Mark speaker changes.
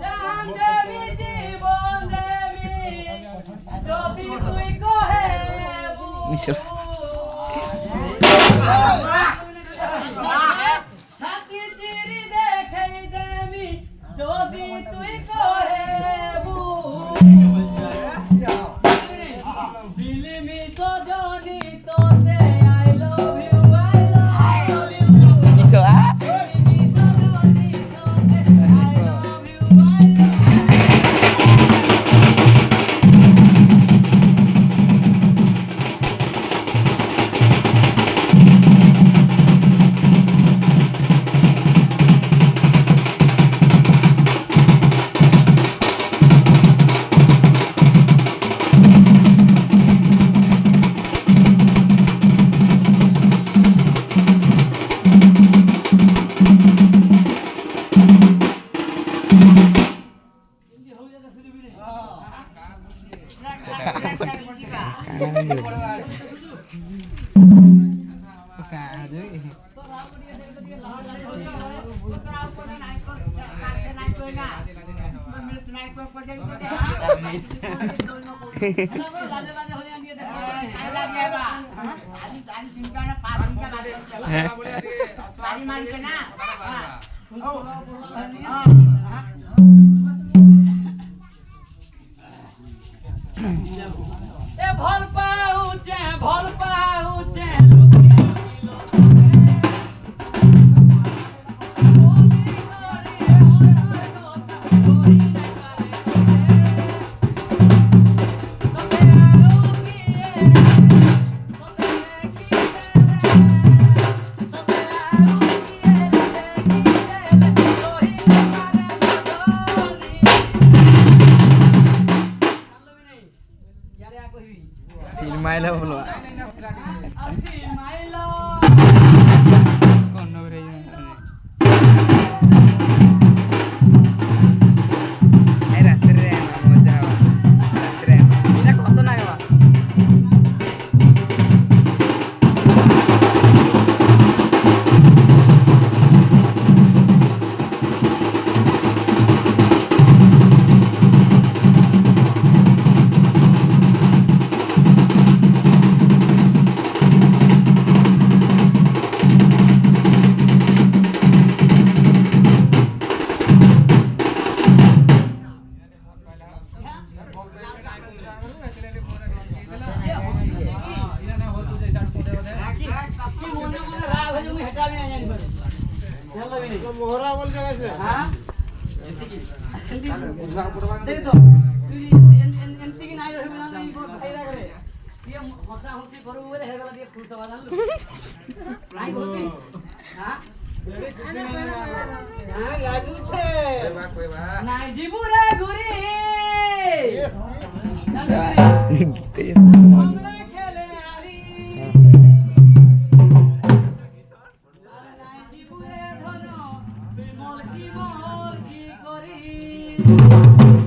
Speaker 1: জান দেবী জীবন দেবী যদি তুই কহে সাথী চিরি দেখে দেবী যদি তুই কহে বিলিমি তো জনি তোতে I love you
Speaker 2: Iso ah. ভল পাউছে Filmaila bolo.
Speaker 3: मोहरा बोल के वैसे
Speaker 1: हां देख तो एनती की नाही रहबे ना ई बहुत फायदा करे ये मसा होती करू बोले हे वाला दिए खुश सवाल ना नाही होती हां हां लागू छे नाही जीबू रे घुरी Thank you.